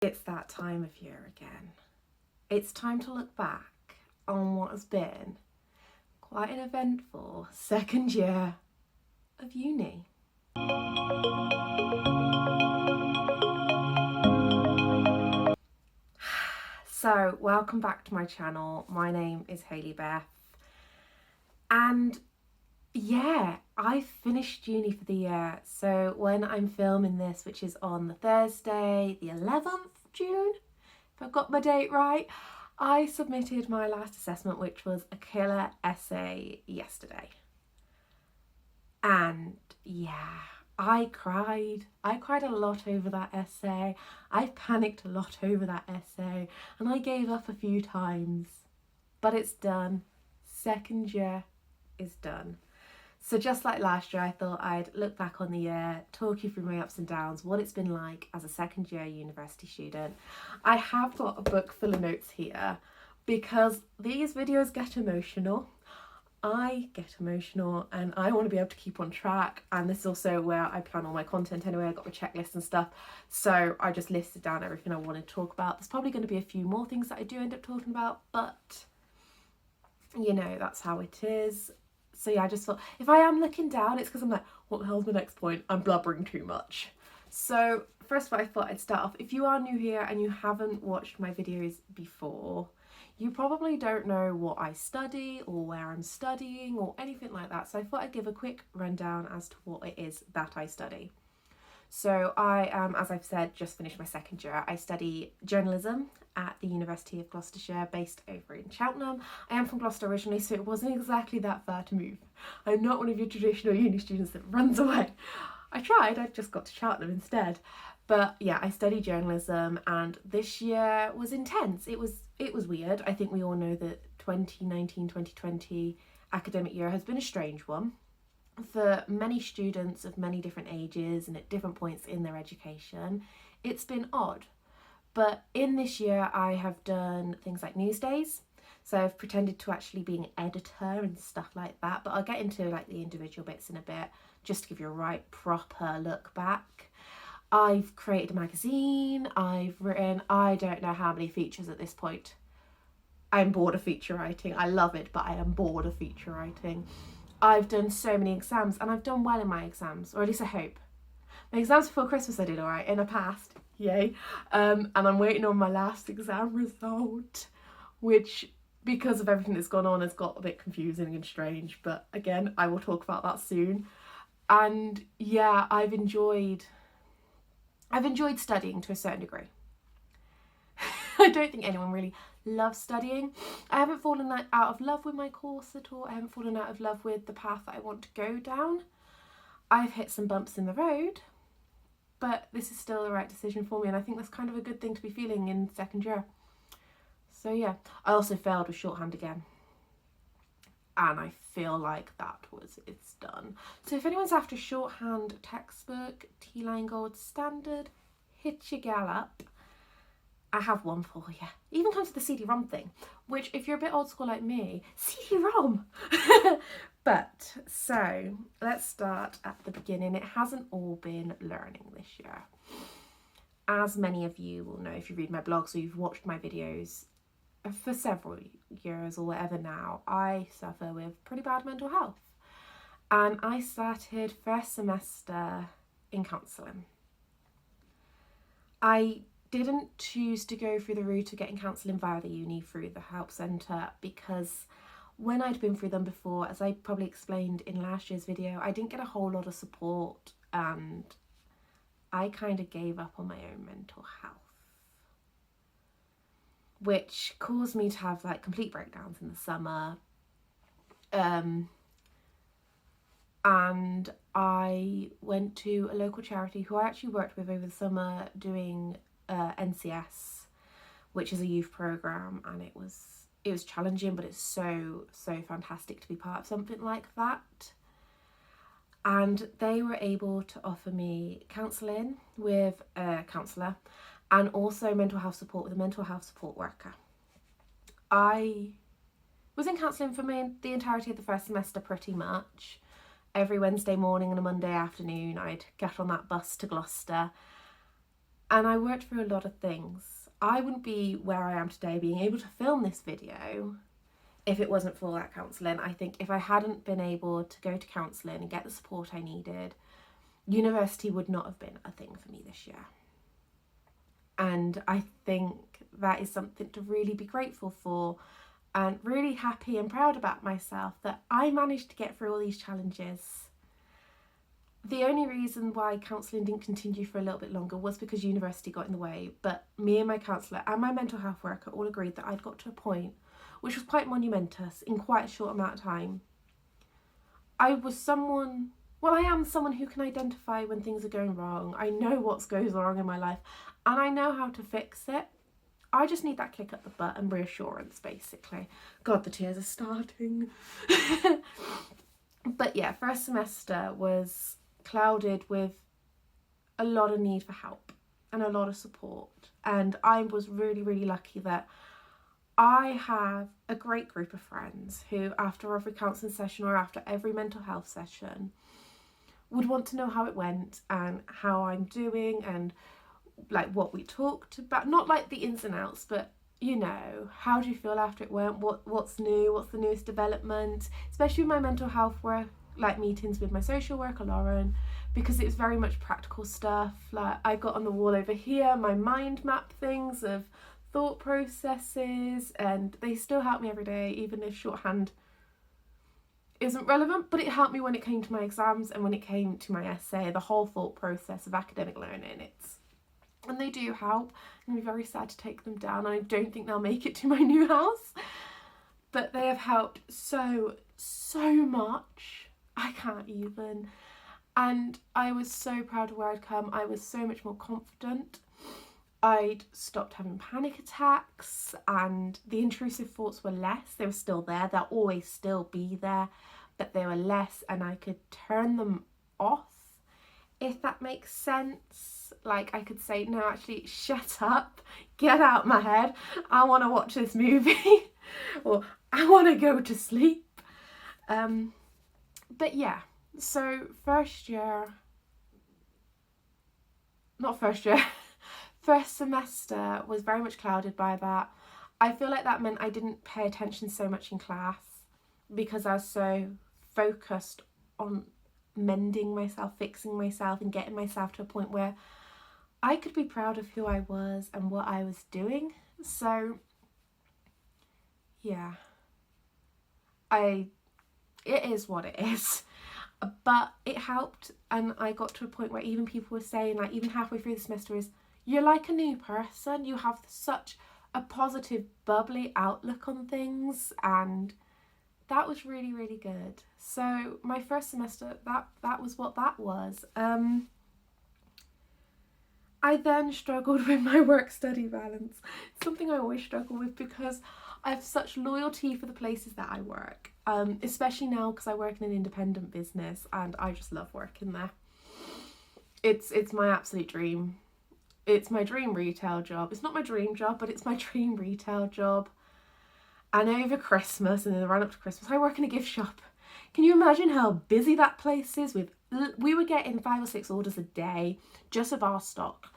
It's that time of year again. It's time to look back on what has been quite an eventful second year of uni. So, welcome back to my channel. My name is HAYLEY BETH, and yeah, I finished uni for the year. So when I'm filming this, which is on the Thursday, the 11th of June, if I've got my date right, I submitted my last assessment, which was a killer essay, yesterday. And yeah, I cried. I cried a lot over that essay. I panicked a lot over that essay, and I gave up a few times. But it's done. Second year is done. So just like last year, I thought I'd look back on the year, talk you through my ups and downs, what it's been like as a second year university student. I have got a book full of notes here because these videos get emotional. I get emotional and I want to be able to keep on track, and this is also where I plan all my content anyway. I got my checklist and stuff, so I just listed down everything I want to talk about. There's probably going to be a few more things that I do end up talking about, but you know, that's how it is. So yeah, I just thought if I am looking down, it's because I'm like, what the hell's my next point? I'm blubbering too much. So first of all, I thought I'd start off. If you are new here and you haven't watched my videos before, you probably don't know what I study or where I'm studying or anything like that. So I thought I'd give a quick rundown as to what it is that I study. So I am, as I've said, just finished my second year. I study journalism at the University of Gloucestershire, based over in Cheltenham. I am from Gloucester originally, so it wasn't exactly that far to move. I'm not one of your traditional uni students that runs away. I tried, I just got to Cheltenham instead. But yeah, I study journalism, and this year was intense. It was weird. I think we all know that 2019-2020 academic year has been a strange one for many students of many different ages and at different points in their education. It's been odd. But in this year, I have done things like news days. So I've pretended to actually be an editor and stuff like that. But I'll get into like the individual bits in a bit, just to give you a right proper look back. I've created a magazine. I've written, I don't know how many features at this point. I'm bored of feature writing. I love it, but I am bored of feature writing. I've done so many exams, and I've done well in my exams, or at least I hope. My exams before Christmas I did alright, and I passed, yay. And I'm waiting on my last exam result, which, because of everything that's gone on, has got a bit confusing and strange, but again, I will talk about that soon. And yeah, I've enjoyed studying to a certain degree. I don't think anyone really loves studying. I haven't fallen out of love with my course at all. I haven't fallen out of love with the path that I want to go down. I've hit some bumps in the road, but this is still the right decision for me, and I think that's kind of a good thing to be feeling in second year. So yeah, I also failed with shorthand again, and I feel like it's done. So if anyone's after shorthand textbook, T-line gold standard, hit your gal up. I have one for you. Even comes with the CD-ROM thing, which if you're a bit old school like me, CD-ROM. But so let's start at the beginning. It hasn't all been learning this year. As many of you will know if you read my blogs or you've watched my videos for several years or whatever now, I suffer with pretty bad mental health. And I started first semester in counselling. I didn't choose to go through the route of getting counselling via the uni through the help centre, because when I'd been through them before, as I probably explained in last year's video, I didn't get a whole lot of support, and I kind of gave up on my own mental health, which caused me to have like complete breakdowns in the summer. And I went to a local charity who I actually worked with over the summer doing NCS, which is a youth programme, and it was challenging, but it's so fantastic to be part of something like that. And they were able to offer me counselling with a counsellor and also mental health support with a mental health support worker. I was in counselling for the entirety of the first semester pretty much. Every Wednesday morning and a Monday afternoon I'd get on that bus to Gloucester, And I worked through a lot of things. I wouldn't be where I am today being able to film this video if it wasn't for that counselling. I think if I hadn't been able to go to counselling and get the support I needed, university would not have been a thing for me this year. And I think that is something to really be grateful for, and really happy and proud about myself that I managed to get through all these challenges. The only reason why counselling didn't continue for a little bit longer was because university got in the way, but me and my counsellor and my mental health worker all agreed that I'd got to a point which was quite monumentous in quite a short amount of time. I am someone who can identify when things are going wrong. I know what goes wrong in my life and I know how to fix it. I just need that kick up the butt and reassurance, basically. God, the tears are starting. But yeah, first semester was clouded with a lot of need for help and a lot of support. And I was really, really lucky that I have a great group of friends who, after every counselling session or after every mental health session, would want to know how it went and how I'm doing and like what we talked about. Not like the ins and outs, but you know, how do you feel after it went? What's new? What's the newest development? Especially with my mental health work, like meetings with my social worker Lauren, because it was very much practical stuff. Like I got on the wall over here my mind map things of thought processes, and they still help me every day, even if shorthand isn't relevant. But it helped me when it came to my exams and when it came to my essay, the whole thought process of academic learning. And they do help. I'm very sad to take them down. I don't think they'll make it to my new house, but they have helped so much. I can't even. And I was so proud of where I'd come. I was so much more confident. I'd stopped having panic attacks and the intrusive thoughts were less. They were still there. They'll always still be there, but they were less and I could turn them off, if that makes sense. Like I could say, no, actually, shut up, get out my head. I want to watch this movie or I want to go to sleep. But yeah, so first semester was very much clouded by that. I feel like that meant I didn't pay attention so much in class because I was so focused on mending myself, fixing myself and getting myself to a point where I could be proud of who I was and what I was doing. So yeah, it is what it is, but it helped. And I got to a point where even people were saying, like even halfway through the semester, is you're like a new person, you have such a positive bubbly outlook on things, and that was really, really good. So my first semester, that was what that was. I then struggled with my work-study balance. It's something I always struggle with because I have such loyalty for the places that I work, especially now because I work in an independent business and I just love working there. It's my absolute dream. It's my dream retail job. It's not my dream job, but it's my dream retail job. And over Christmas and in the run up to Christmas, I work in a gift shop. Can you imagine how busy that place is? We were getting 5 or 6 orders a day just of our stock,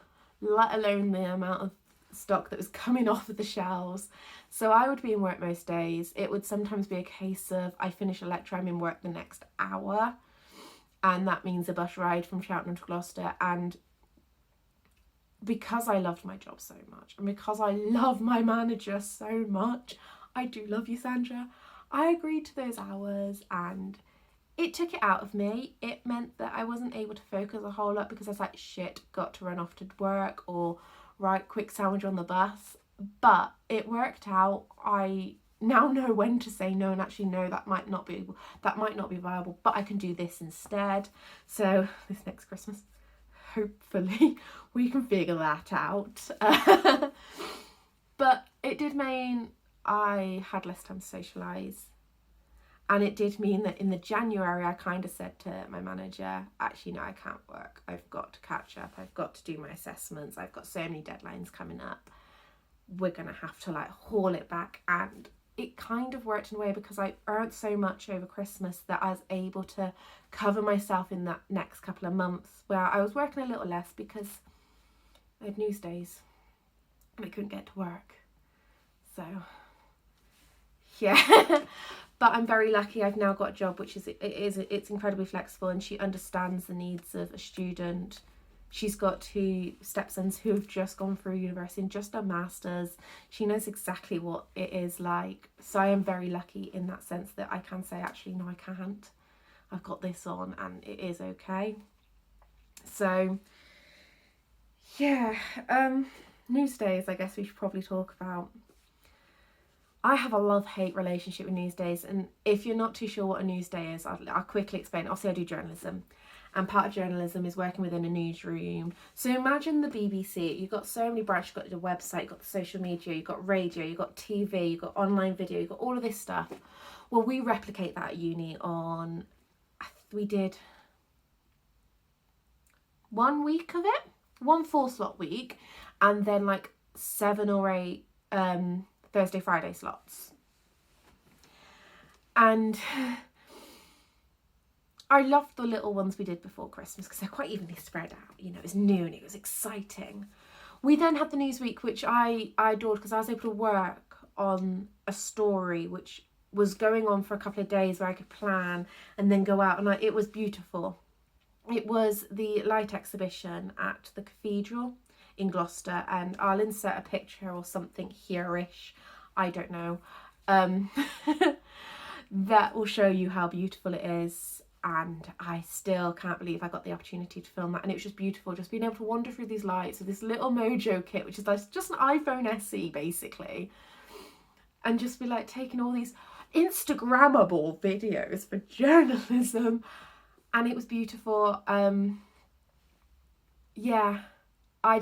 let alone the amount of stock that was coming off of the shelves. So I would be in work most days. It would sometimes be a case of I finish a lecture, I'm in work the next hour, and that means a bus ride from Cheltenham to Gloucester. And because I loved my job so much and because I love my manager so much, I do love you, Sandra, I agreed to those hours and it took it out of me. It meant that I wasn't able to focus a whole lot because I was like, shit, got to run off to work, or right, quick sandwich on the bus. But it worked out. I now know when to say no and actually no, that might not be viable, but I can do this instead. So this next Christmas, hopefully we can figure that out. But it did mean I had less time to socialise. And it did mean that in the January, I kind of said to my manager, actually, no, I can't work. I've got to catch up. I've got to do my assessments. I've got so many deadlines coming up. We're going to have to like haul it back. And it kind of worked in a way because I earned so much over Christmas that I was able to cover myself in that next couple of months where I was working a little less because I had Newsdays and I couldn't get to work. So, yeah. But I'm very lucky. I've now got a job which it's incredibly flexible, and she understands the needs of a student. She's got 2 stepsons who have just gone through university and just done masters. She knows exactly what it is like. So I am very lucky in that sense that I can say, actually, no, I can't. I've got this on and it is okay. So, yeah. Newsdays, I guess we should probably talk about. I have a love-hate relationship with Newsdays, and if you're not too sure what a Newsday is, I'll quickly explain. Obviously, I do journalism, and part of journalism is working within a newsroom. So imagine the BBC. You've got so many branches. You've got the website, you've got the social media, you've got radio, you've got TV, you've got online video, you've got all of this stuff. Well, we replicate that at uni on, we did 1 week of it, 1 4-slot week, and then like 7 or 8 Thursday, Friday slots. And I loved the little ones we did before Christmas because they're quite evenly spread out. You know, it was new and it was exciting. We then had the Newsweek, which I adored because I was able to work on a story which was going on for a couple of days where I could plan and then go out, and it was beautiful. It was the light exhibition at the cathedral in Gloucester, and I'll insert a picture or something here-ish, I don't know, that will show you how beautiful it is. And I still can't believe I got the opportunity to film that, and it was just beautiful, just being able to wander through these lights with this little Mojo kit, which is like just an iPhone SE basically, and just be like taking all these Instagrammable videos for journalism, and it was beautiful. Yeah, I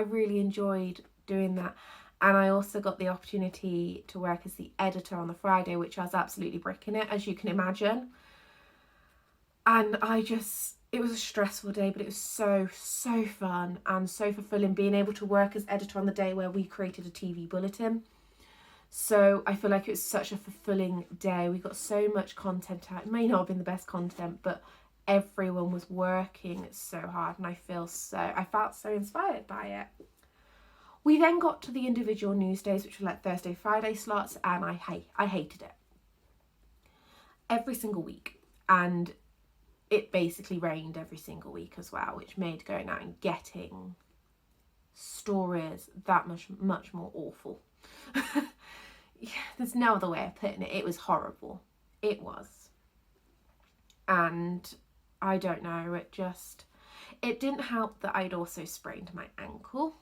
really enjoyed doing that. And I also got the opportunity to work as the editor on the Friday, which I was absolutely bricking it, as you can imagine. And it was a stressful day, but it was so fun and so fulfilling being able to work as editor on the day where we created a TV bulletin. So I feel like it was such a fulfilling day. We got so much content out. It may not have been the best content, but everyone was working so hard, and I felt so inspired by it. We then got to the individual news days, which were like Thursday, Friday slots, and I hated it. Every single week. And it basically rained every single week as well, which made going out and getting stories that much more awful. Yeah, there's no other way of putting it. It was horrible. It was. And I don't know, it didn't help that I'd also sprained my ankle.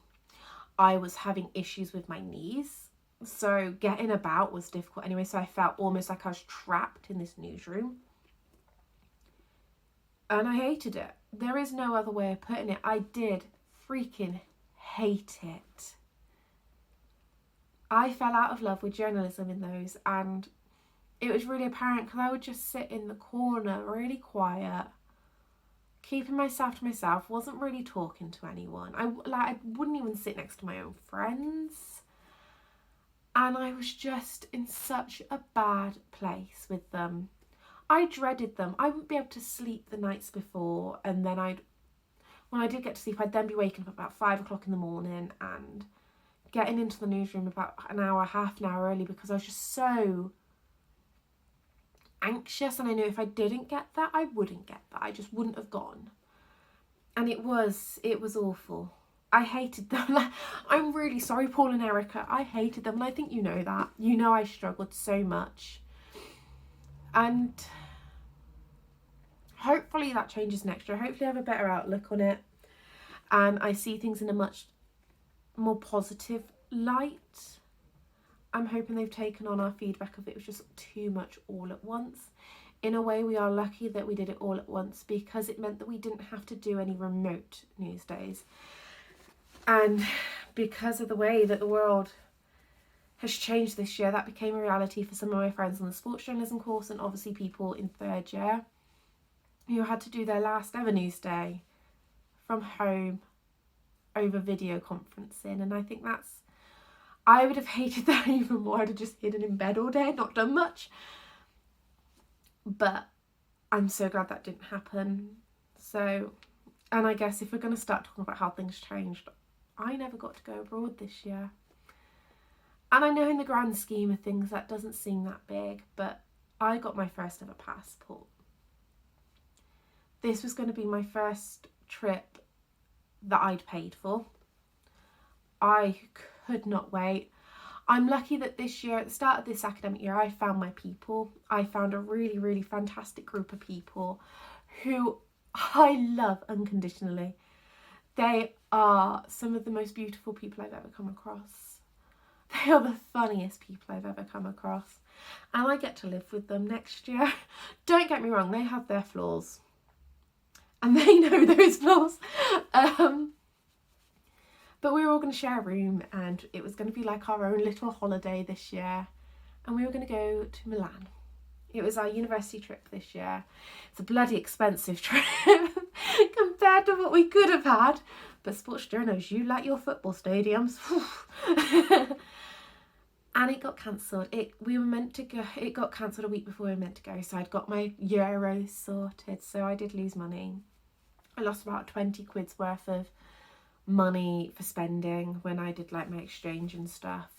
I was having issues with my knees, so getting about was difficult anyway, so I felt almost like I was trapped in this newsroom. And I hated it. There is no other way of putting it. I did freaking hate it. I fell out of love with journalism in those, and it was really apparent because I would just sit in the corner really quiet, keeping myself to myself, wasn't really talking to anyone. I wouldn't even sit next to my own friends. And I was just in such a bad place with them. I dreaded them. I wouldn't be able to sleep the nights before, and then when I did get to sleep, I'd then be waking up about 5 o'clock in the morning and getting into the newsroom about half an hour early because I was just so anxious, and I knew if I didn't get that, I wouldn't get that. I just wouldn't have gone. And it was awful. I hated them. I'm really sorry, Paul and Erica. I hated them, and I think you know that. You know I struggled so much. And hopefully that changes next year. Hopefully I have a better outlook on it, and I see things in a much more positive light. I'm hoping they've taken on our feedback of it was just too much all at once. In a way, we are lucky that we did it all at once because it meant that we didn't have to do any remote news days. And because of the way that the world has changed this year, that became a reality for some of my friends on the sports journalism course, and obviously people in 3rd year who had to do their last ever news day from home over video conferencing. And I think I would have hated that even more. I'd have just hidden in bed all day, not done much. But I'm so glad that didn't happen. So, and I guess if we're going to start talking about how things changed, I never got to go abroad this year. And I know in the grand scheme of things that doesn't seem that big, but I got my first ever passport. This was going to be my first trip that I'd paid for. I could not wait. I'm lucky that this year, at the start of this academic year, I found my people. I found a really, really fantastic group of people who I love unconditionally. They are some of the most beautiful people I've ever come across. They are the funniest people I've ever come across. And I get to live with them next year. Don't get me wrong, they have their flaws. And they know those flaws. But we were all going to share a room, and it was going to be like our own little holiday this year. And we were going to go to Milan. It was our university trip this year. It's a bloody expensive trip compared to what we could have had. But sports journals, you like your football stadiums. And it got cancelled. It got cancelled a week before we were meant to go. So I'd got my euros sorted. So I did lose money. I lost about 20 quid's worth of money for spending when I did like my exchange and stuff.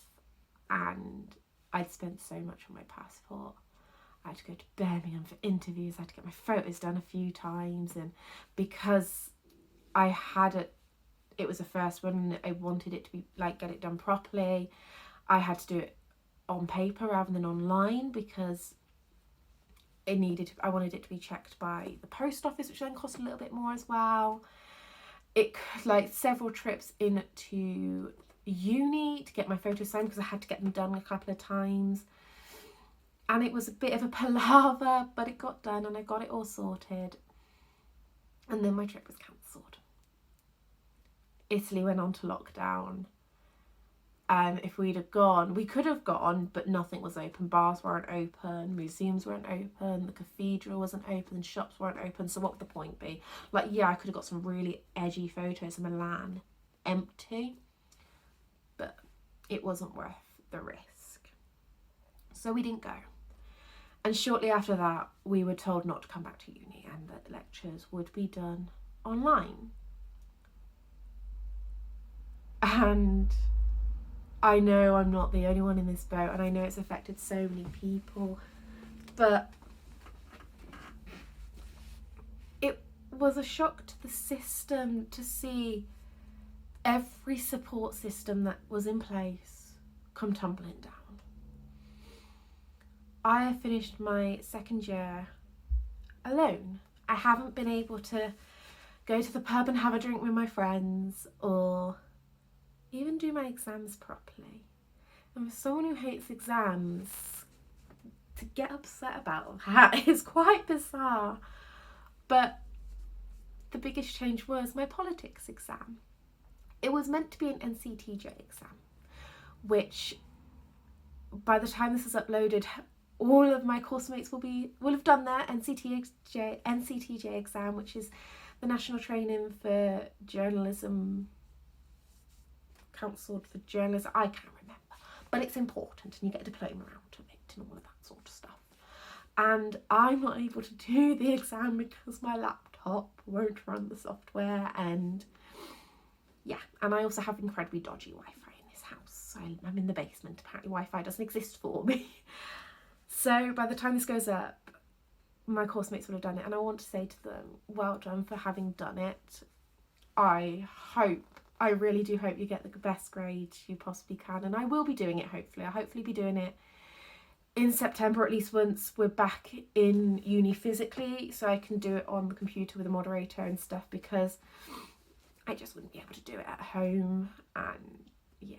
And I'd spent so much on my passport. I had to go to Birmingham for interviews. I had to get my photos done a few times. And because I had it was the first one and I wanted it to be like, get it done properly, I had to do it on paper rather than online because I wanted it to be checked by the post office, which then cost a little bit more as well. It like several trips into uni to get my photos signed because I had to get them done a couple of times. And it was a bit of a palaver, but it got done and I got it all sorted. And then my trip was cancelled. Italy went on to lockdown. And if we'd have gone, we could have gone, but nothing was open. Bars weren't open, museums weren't open, the cathedral wasn't open, shops weren't open. So what would the point be? Like, yeah, I could have got some really edgy photos of Milan empty, but it wasn't worth the risk. So we didn't go. And shortly after that, we were told not to come back to uni and that lectures would be done online. And I know I'm not the only one in this boat, and I know it's affected so many people, but it was a shock to the system to see every support system that was in place come tumbling down. I have finished my second year alone. I haven't been able to go to the pub and have a drink with my friends or even do my exams properly. And for someone who hates exams, to get upset about that is quite bizarre. But the biggest change was my politics exam. It was meant to be an NCTJ exam, which by the time this is uploaded, all of my course mates will have done their NCTJ exam, which is the National Training for Journalism, counselled for journalism. I can't remember, but it's important and you get a diploma out of it and all of that sort of stuff. And I'm not able to do the exam because my laptop won't run the software, and yeah, and I also have incredibly dodgy Wi-Fi in this house. I'm in the basement. Apparently Wi-Fi doesn't exist for me. So by the time this goes up, my course mates will have done it, and I want to say to them, well done for having done it. I really do hope you get the best grade you possibly can, and I will be doing it hopefully. I'll hopefully be doing it in September, at least once we're back in uni physically, so I can do it on the computer with a moderator and stuff, because I just wouldn't be able to do it at home, and yeah.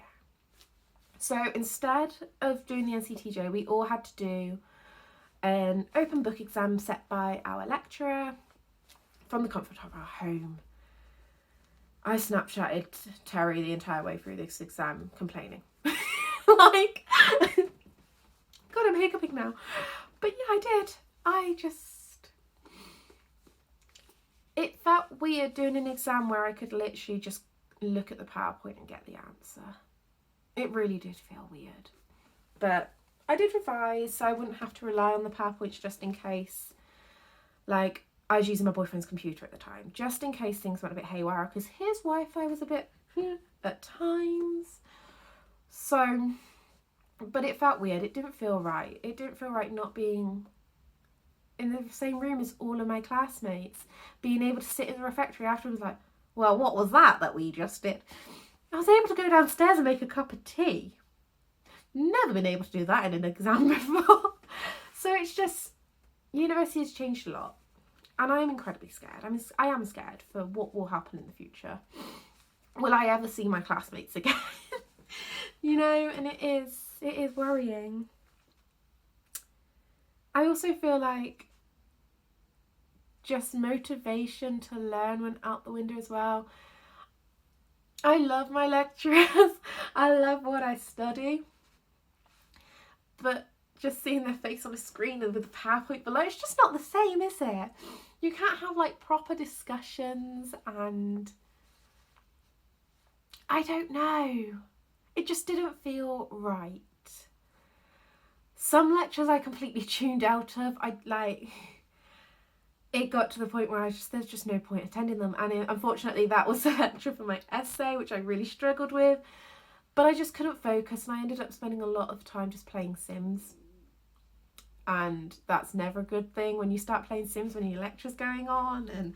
So instead of doing the NCTJ, we all had to do an open book exam set by our lecturer from the comfort of our home. I Snapchatted Terry the entire way through this exam complaining. Like, God, I'm hiccuping now. But yeah, I did. It felt weird doing an exam where I could literally just look at the PowerPoint and get the answer. It really did feel weird. But I did revise, so I wouldn't have to rely on the PowerPoints just in case. Like, I was using my boyfriend's computer at the time, just in case things went a bit haywire, because his Wi-Fi was a bit at times. So, but it felt weird. It didn't feel right. It didn't feel right not being in the same room as all of my classmates, being able to sit in the refectory afterwards like, well, what was that we just did? I was able to go downstairs and make a cup of tea. Never been able to do that in an exam before. So it's just, university has changed a lot. And I'm incredibly scared. I am scared for what will happen in the future. Will I ever see my classmates again? And it is worrying. I also feel like just motivation to learn went out the window as well. I love my lecturers. I love what I study. But just seeing their face on a screen and with the PowerPoint below, it's just not the same, is it? You can't have like proper discussions, and I don't know. It just didn't feel right. Some lectures I completely tuned out of. It got to the point where there's just no point attending them. And unfortunately that was the lecture for my essay, which I really struggled with. But I just couldn't focus, and I ended up spending a lot of time just playing Sims. And that's never a good thing when you start playing Sims when your lecture's going on. And,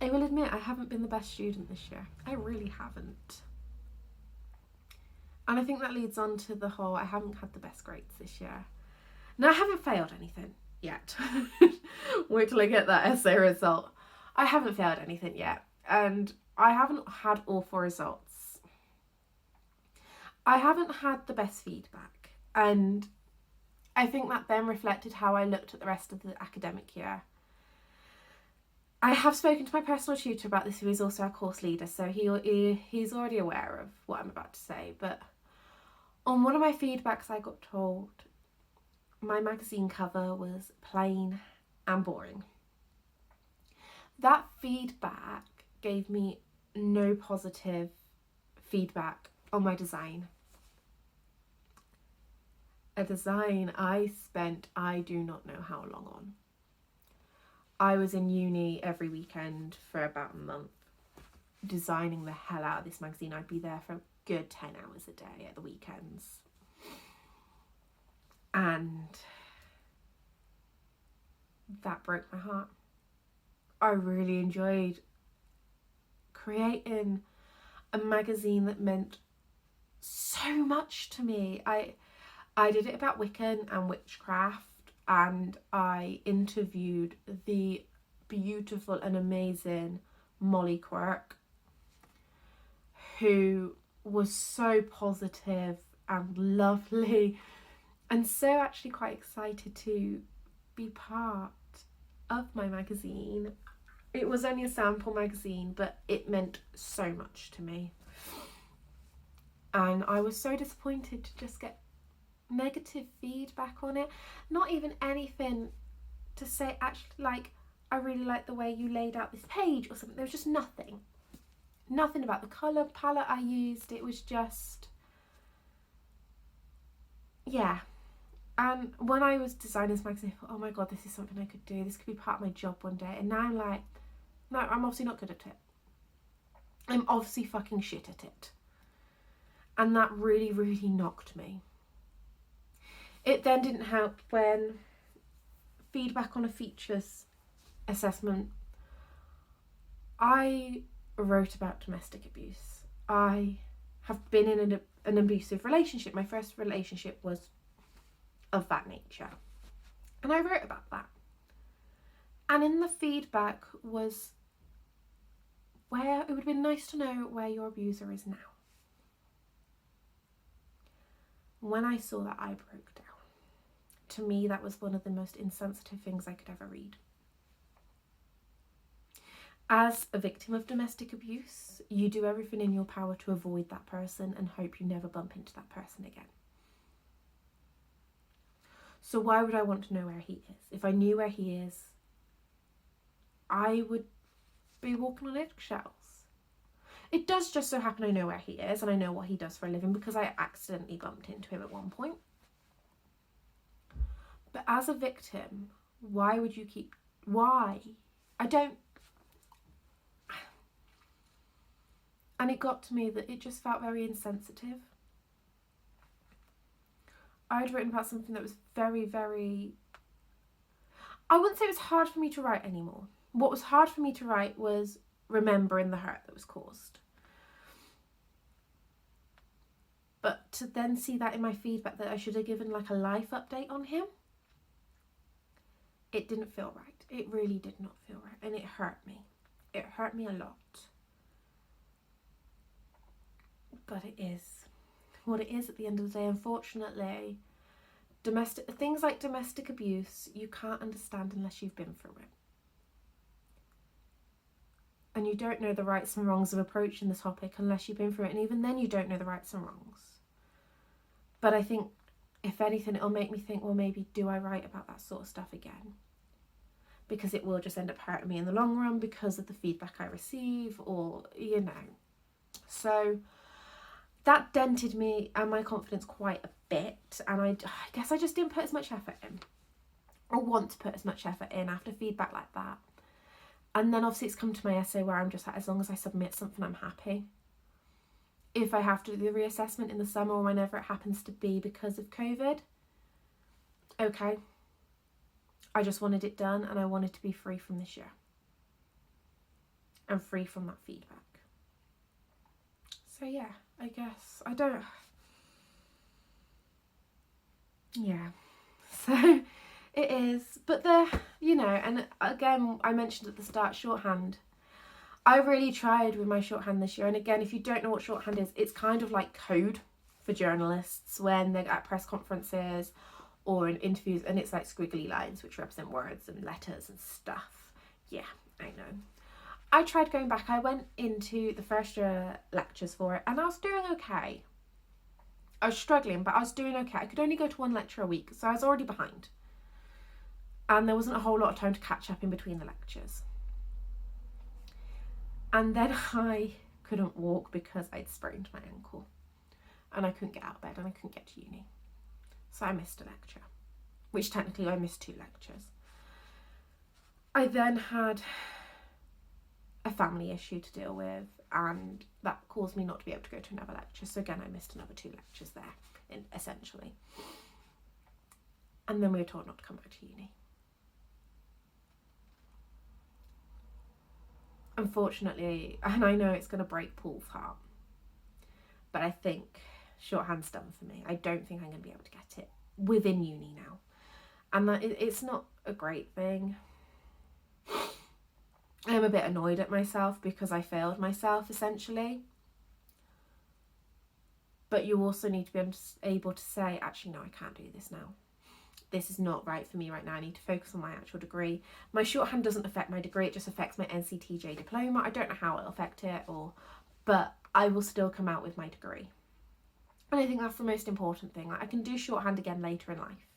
I will admit I haven't been the best student this year. I really haven't. And I think that leads on to the whole, I haven't had the best grades this year. Now, I haven't failed anything yet. Wait till I get that essay result. I haven't failed anything yet. And I haven't had awful results. I haven't had the best feedback. And I think that then reflected how I looked at the rest of the academic year. I have spoken to my personal tutor about this, who is also our course leader, so he's already aware of what I'm about to say. But on one of my feedbacks, I got told my magazine cover was plain and boring. That feedback gave me no positive feedback on my design. A design I spent I do not know how long on. I was in uni every weekend for about a month designing the hell out of this magazine. I'd be there for a good 10 hours a day at the weekends. And that broke my heart. I really enjoyed creating a magazine that meant so much to me. I did it about Wiccan and witchcraft, and I interviewed the beautiful and amazing Molly Quirk, who was so positive and lovely, and so actually quite excited to be part of my magazine. It was only a sample magazine, but it meant so much to me. And I was so disappointed to just get negative feedback on it. Not even anything to say, actually, like, I really like the way you laid out this page or something. There was just nothing. Nothing about the colour palette I used. It was just, yeah. And when I was designing this magazine, I thought, oh my God, this is something I could do. This could be part of my job one day. And now I'm like, no, I'm obviously not good at it. I'm obviously fucking shit at it. And that really, really knocked me. It then didn't help when feedback on a features assessment, I wrote about domestic abuse. I have been in an abusive relationship. My first relationship was of that nature. And I wrote about that. And in the feedback was where it would have been nice to know where your abuser is now. When I saw that, I broke down. To me, that was one of the most insensitive things I could ever read. As a victim of domestic abuse, you do everything in your power to avoid that person and hope you never bump into that person again. So why would I want to know where he is? If I knew where he is, I would be walking on eggshells. It does just so happen I know where he is and I know what he does for a living because I accidentally bumped into him at one point. But as a victim, why would you why? And it got to me that it just felt very insensitive. I'd written about something that was very, very... I wouldn't say it was hard for me to write anymore. What was hard for me to write was remembering the hurt that was caused. But to then see that in my feedback that I should have given like a life update on him, it didn't feel right. It really did not feel right. And it hurt me. It hurt me a lot. But it is what it is at the end of the day. Unfortunately, things like domestic abuse, you can't understand unless you've been through it. And you don't know the rights and wrongs of approaching the topic unless you've been through it. And even then you don't know the rights and wrongs. But I think, if anything, it'll make me think, well, maybe do I write about that sort of stuff again? Because it will just end up hurting me in the long run because of the feedback I receive, or, you know. So that dented me and my confidence quite a bit. And I guess I just didn't put as much effort in, or want to put as much effort in after feedback like that. And then obviously it's come to my essay where I'm just like, as long as I submit something, I'm happy. If I have to do the reassessment in the summer or whenever it happens to be because of COVID, okay. I just wanted it done, and I wanted to be free from this year. And free from that feedback. So yeah, I guess, yeah. So it is, but you know, and again, I mentioned at the start, shorthand. I really tried with my shorthand this year. And again, if you don't know what shorthand is, it's kind of like code for journalists when they're at press conferences or in interviews, and it's like squiggly lines which represent words and letters and stuff. Yeah, I know. I tried going back. I went into the first year lectures for it and I was doing okay. I was struggling, but I was doing okay. I could only go to one lecture a week, so I was already behind. And there wasn't a whole lot of time to catch up in between the lectures. And then I couldn't walk because I'd sprained my ankle. And I couldn't get out of bed and I couldn't get to uni. So I missed a lecture, which technically I missed 2 lectures. I then had a family issue to deal with, and that caused me not to be able to go to another lecture. So again, I missed another 2 lectures there, essentially. And then we were told not to come back to uni. Unfortunately, and I know it's going to break Paul's heart, but I think shorthand's done for me. I don't think I'm going to be able to get it within uni now. And that it's not a great thing. I'm a bit annoyed at myself because I failed myself, essentially. But you also need to be able to say, actually, no, I can't do this now. This is not right for me right now. I need to focus on my actual degree. My shorthand doesn't affect my degree. It just affects my NCTJ diploma. I don't know how it'll affect it, but I will still come out with my degree. And I think that's the most important thing. Like, I can do shorthand again later in life,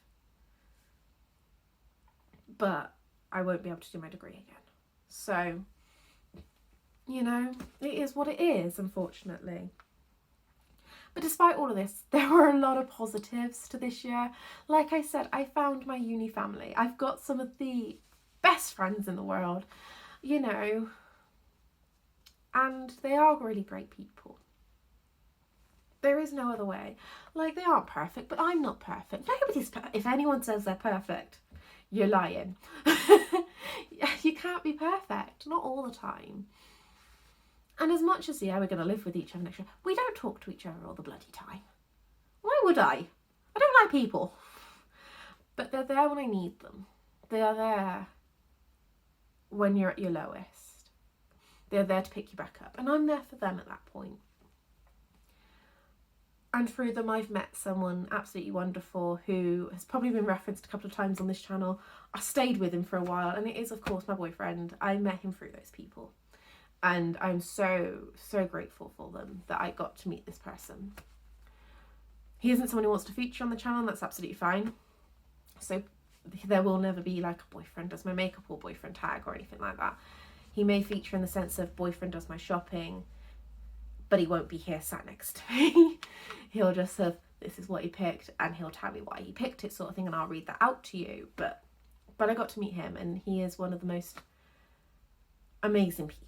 but I won't be able to do my degree again. So, you know, it is what it is, unfortunately. But despite all of this, there were a lot of positives to this year. Like I said, I found my uni family. I've got some of the best friends in the world, you know, and they are really great people. There is no other way. Like, they aren't perfect, but I'm not perfect. Nobody's perfect. If anyone says they're perfect, you're lying. You can't be perfect, not all the time. And as much as, yeah, we're going to live with each other next year, we don't talk to each other all the bloody time. Why would I? I don't like people. But they're there when I need them. They are there when you're at your lowest. They're there to pick you back up. And I'm there for them at that point. And through them, I've met someone absolutely wonderful who has probably been referenced a couple of times on this channel. I stayed with him for a while, and it is, of course, my boyfriend. I met him through those people. And I'm so, so grateful for them that I got to meet this person. He isn't someone who wants to feature on the channel, and that's absolutely fine. So there will never be like a boyfriend does my makeup or boyfriend tag or anything like that. He may feature in the sense of boyfriend does my shopping, but he won't be here sat next to me. He'll just have, this is what he picked, and he'll tell me why he picked it, sort of thing, and I'll read that out to you. But I got to meet him, and he is one of the most amazing people.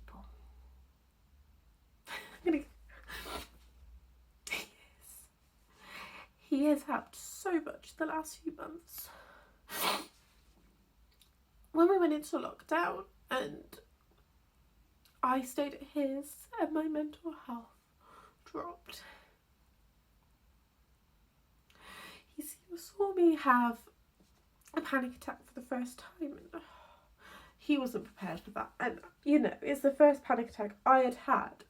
I'm gonna has helped so much the last few months. When we went into lockdown and I stayed at his and my mental health dropped. He saw me have a panic attack for the first time, and he wasn't prepared for that. And you know, it's the first panic attack I had,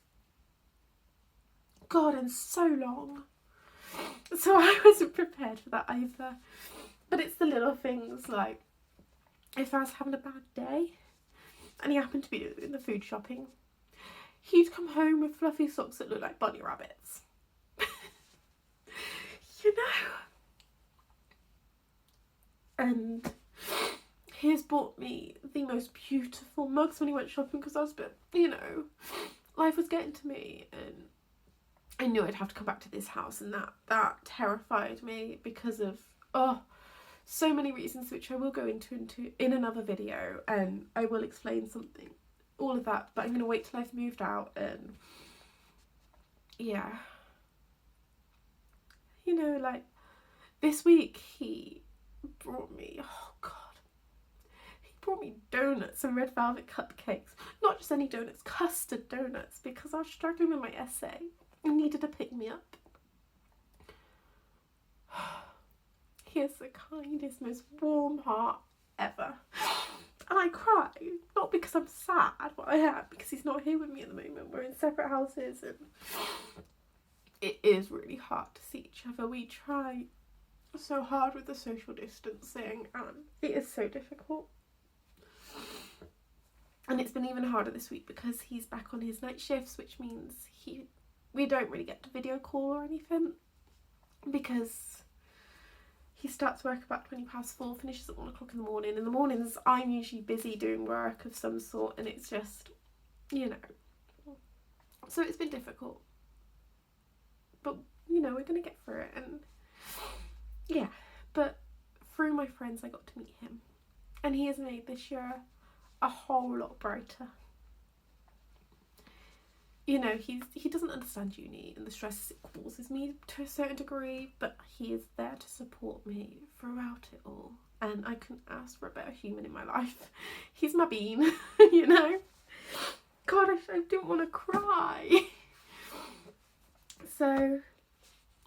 God, in so long. So I wasn't prepared for that either. But it's the little things, like if I was having a bad day and he happened to be in the food shopping, he'd come home with fluffy socks that look like bunny rabbits. You know? And he has bought me the most beautiful mugs when he went shopping, because I was a bit, you know, life was getting to me and I knew I'd have to come back to this house, and that terrified me because of, so many reasons, which I will go into in another video, and I will explain something, all of that, but I'm going to wait till I've moved out. And yeah, you know, like this week he brought me, he brought me donuts and red velvet cupcakes. Not just any donuts, custard donuts, because I was struggling with my essay and needed to pick me up. He has the kindest, most warm heart ever. And I cry, not because I'm sad, but I am because he's not here with me at the moment. We're in separate houses and it is really hard to see each other. We try so hard with the social distancing and it is so difficult. And it's been even harder this week because he's back on his night shifts, which means we don't really get to video call or anything, because he starts work about 4:20, finishes at 1 o'clock in the morning. In the mornings, I'm usually busy doing work of some sort, and it's just, you know. So it's been difficult. But, you know, we're going to get through it. And, yeah. But through my friends, I got to meet him. And he has made this year a whole lot brighter. You know, he doesn't understand uni and the stress it causes me to a certain degree, but he is there to support me throughout it all. And I couldn't ask for a better human in my life. He's my bean, you know. God, I didn't want to cry. So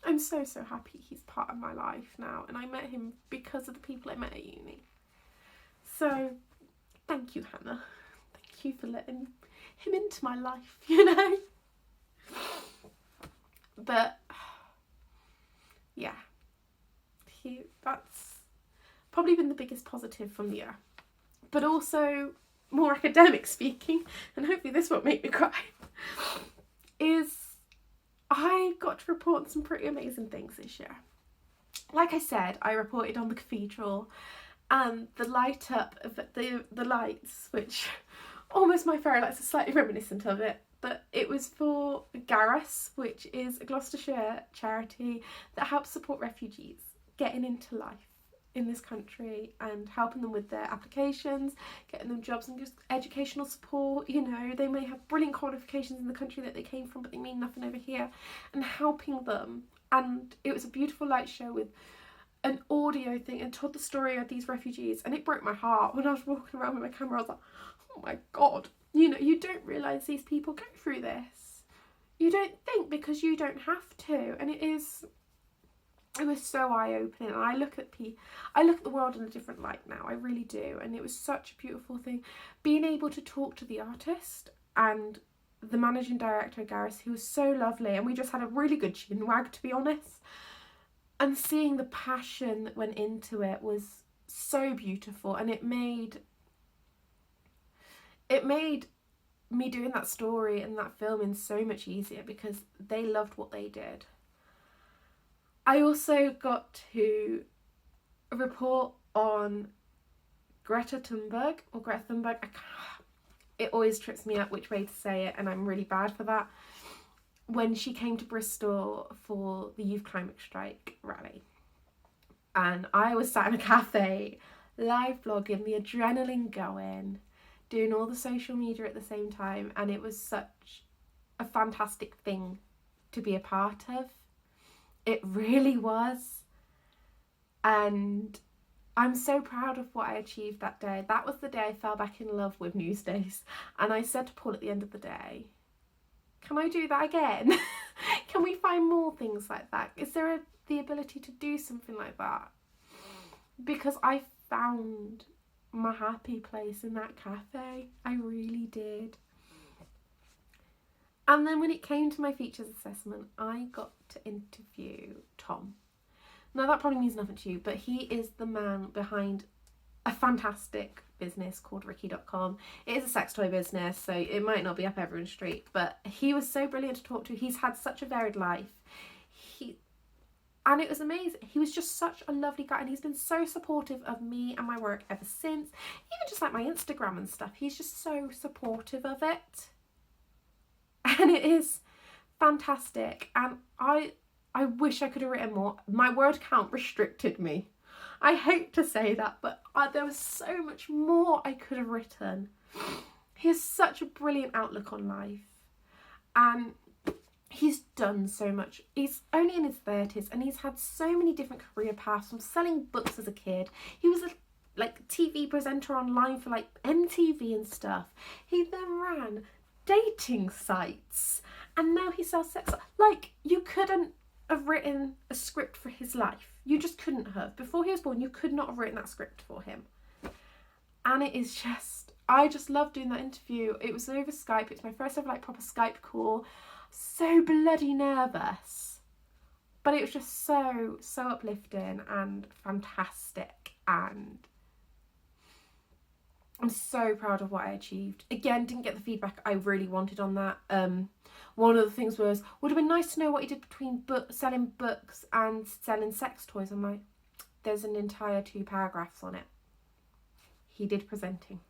I'm so happy he's part of my life now. And I met him because of the people I met at uni. So thank you, Hannah. Thank you for letting him into my life, you know. But yeah, that's probably been the biggest positive from the year. But also, more academic speaking, and hopefully this won't make me cry, is I got to report on some pretty amazing things this year. Like I said, I reported on the cathedral and the light up of the lights, which almost my fairy lights are slightly reminiscent of it, but it was for Gareth, which is a Gloucestershire charity that helps support refugees getting into life in this country and helping them with their applications, getting them jobs and just educational support. You know, they may have brilliant qualifications in the country that they came from, but they mean nothing over here, and helping them. And it was a beautiful light show with an audio thing and told the story of these refugees, and it broke my heart when I was walking around with my camera. I was like, oh my God, you know, you don't realise these people go through this. You don't think, because you don't have to. And it was so eye-opening. And I look at the world in a different light now. I really do. And it was such a beautiful thing. Being able to talk to the artist and the managing director, Gareth, who was so lovely. And we just had a really good chin wag, to be honest. And seeing the passion that went into it was so beautiful. And it made me doing that story and that filming so much easier, because they loved what they did. I also got to report on Greta Thunberg. It always trips me up which way to say it, and I'm really bad for that. When she came to Bristol for the Youth Climate Strike rally, and I was sat in a cafe, live blogging, the adrenaline going, doing all the social media at the same time, and it was such a fantastic thing to be a part of. It really was. And I'm so proud of what I achieved that day. That was the day I fell back in love with Newsdays. And I said to Paul at the end of the day, can I do that again? Can we find more things like that? Is there the ability to do something like that? Because I found my happy place in that cafe. I really did. And then when it came to my features assessment, I got to interview Tom. Now that probably means nothing to you, but he is the man behind a fantastic business called Ricky.com. It is a sex toy business, so it might not be up everyone's street, but he was so brilliant to talk to. He's had such a varied life. And it was amazing. He was just such a lovely guy, and he's been so supportive of me and my work ever since. Even just like my Instagram and stuff, he's just so supportive of it. And it is fantastic. And I wish I could have written more. My word count restricted me. I hate to say that, but there was so much more I could have written. He has such a brilliant outlook on life. And he's done so much. He's only in his 30s and he's had so many different career paths, from selling books as a kid. He was a TV presenter online for MTV and stuff. He then ran dating sites and now he sells sex. You couldn't have written a script for his life. You just couldn't have. Before he was born, you could not have written that script for him. And it is just, I just love doing that interview. It was over Skype. It's my first ever proper Skype call. So bloody nervous, but it was just so uplifting and fantastic, and I'm so proud of what I achieved. Again, didn't get the feedback I really wanted on that. One of the things was, would have been nice to know what he did between selling books and selling sex toys. I'm like, there's an entire 2 paragraphs on it. He did presenting.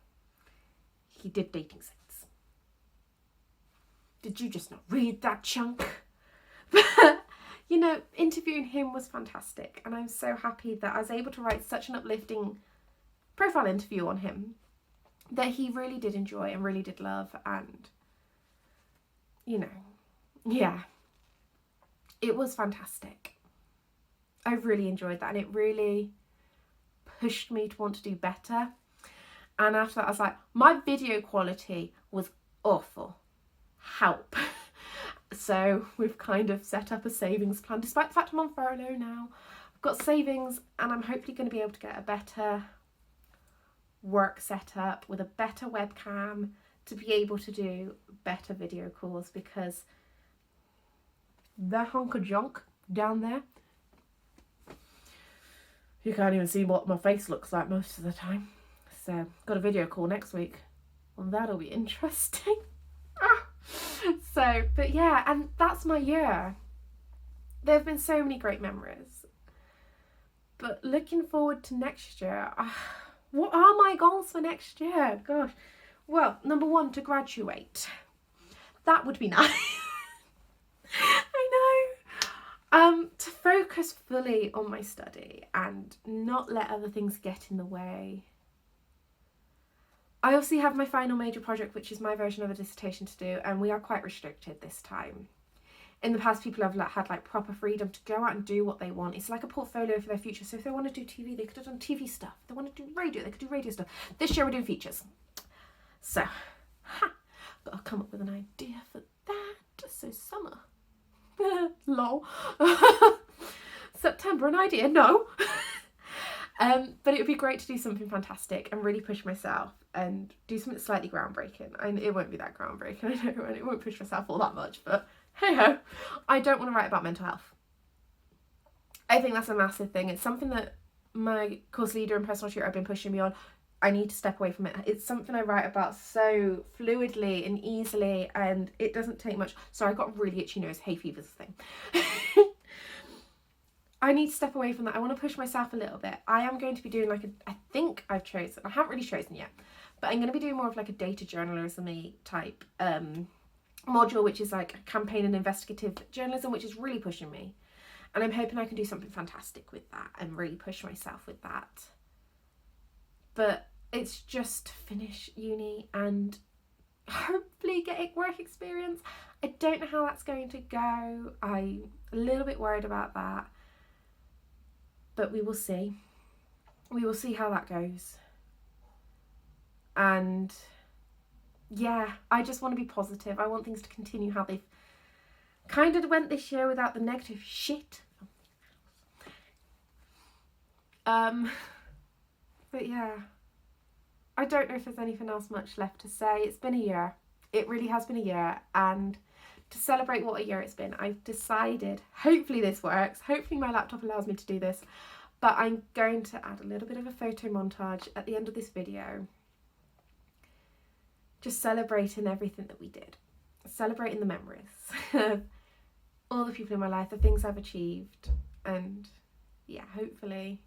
He did dating sites. Did you just not read that chunk? But, interviewing him was fantastic. And I'm so happy that I was able to write such an uplifting profile interview on him that he really did enjoy and really did love. And, yeah, it was fantastic. I really enjoyed that. And it really pushed me to want to do better. And after that, I was like, my video quality was awful. Help. So we've kind of set up a savings plan, despite the fact I'm on furlough now. I've got savings and I'm hopefully going to be able to get a better work set up with a better webcam to be able to do better video calls, because that hunk of junk down there, you can't even see what my face looks like most of the time. So got a video call next week. Well, that'll be interesting. So, but yeah, and that's my year. There have been so many great memories. But looking forward to next year, what are my goals for next year? Gosh. Well, number 1, to graduate. That would be nice. I know. To focus fully on my study and not let other things get in the way. I obviously have my final major project, which is my version of a dissertation to do, and we are quite restricted this time. In the past, people have had proper freedom to go out and do what they want. It's like a portfolio for their future. So if they want to do TV, they could have done TV stuff. If they want to do radio, they could do radio stuff. This year we're doing features. So, got to come up with an idea for that. So summer. Lol. September, an idea? No. But it would be great to do something fantastic and really push myself and do something slightly groundbreaking. And it won't be that groundbreaking, I know, and it won't push myself all that much, but hey ho. I don't want to write about mental health. I think that's a massive thing. It's something that my course leader and personal tutor have been pushing me on. I need to step away from it. It's something I write about so fluidly and easily, and it doesn't take much. Sorry, I got really itchy nose. Hay fever's a thing. I need to step away from that. I want to push myself a little bit. I am going to be doing I think I've chosen, I haven't really chosen yet, but I'm going to be doing more of a data journalism-y type module, which is campaign and investigative journalism, which is really pushing me. And I'm hoping I can do something fantastic with that and really push myself with that. But it's just to finish uni and hopefully get work experience. I don't know how that's going to go. I'm a little bit worried about that. but we will see. We will see how that goes. And yeah, I just want to be positive. I want things to continue how they've kind of went this year without the negative shit. But yeah, I don't know if there's anything else much left to say. It's been a year. It really has been a year, and to celebrate what a year it's been, I've decided, hopefully this works, hopefully my laptop allows me to do this, but I'm going to add a little bit of a photo montage at the end of this video, just celebrating everything that we did, celebrating the memories, all the people in my life, the things I've achieved, and yeah, hopefully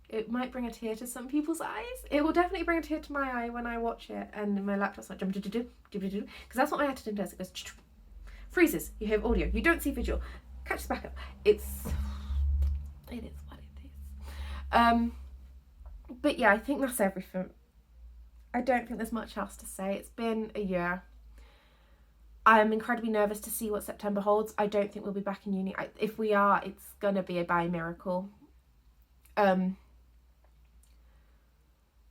it might bring a tear to some people's eyes. It will definitely bring a tear to my eye when I watch it and my laptop's like because that's what my editing does. It goes freezes. You hear audio. You don't see visual. Catches back up. It is what it is. But yeah, I think that's everything. I don't think there's much else to say. It's been a year. I'm incredibly nervous to see what September holds. I don't think we'll be back in uni. If we are, it's gonna be by a miracle.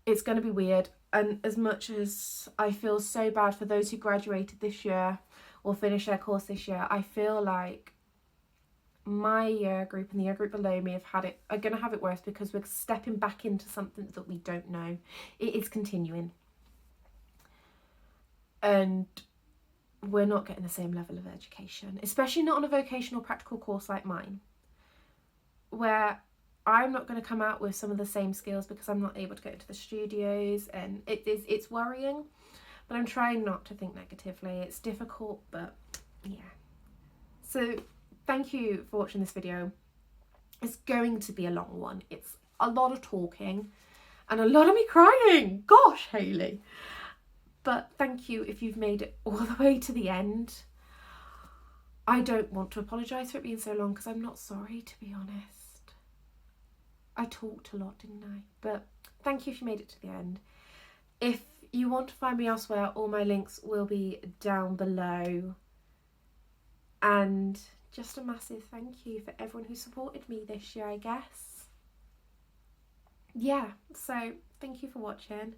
It's going to be weird, and as much as I feel so bad for those who graduated this year or finished their course this year, I feel like my year group and the year group below me are going to have it worse because we're stepping back into something that we don't know. It is continuing, and we're not getting the same level of education, especially not on a vocational practical course like mine, where I'm not going to come out with some of the same skills because I'm not able to go into the studios, and it's worrying, but I'm trying not to think negatively. It's difficult, but yeah. So thank you for watching this video. It's going to be a long one. It's a lot of talking and a lot of me crying. Gosh, Hayley. But thank you if you've made it all the way to the end. I don't want to apologise for it being so long because I'm not sorry, to be honest. I talked a lot, didn't I? But thank you if you made it to the end. If you want to find me elsewhere, all my links will be down below. And just a massive thank you for everyone who supported me this year, I guess. Yeah, so thank you for watching.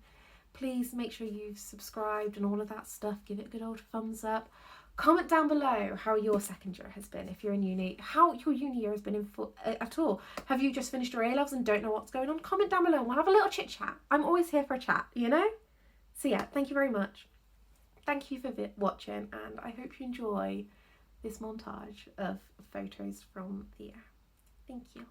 Please make sure you've subscribed and all of that stuff. Give it a good old thumbs up. Comment down below how your second year has been, if you're in uni, how your uni year has been at all. Have you just finished your A-levels and don't know what's going on? Comment down below and we'll have a little chit chat. I'm always here for a chat, you know? So yeah, thank you very much. Thank you for watching, and I hope you enjoy this montage of photos from the year. Thank you.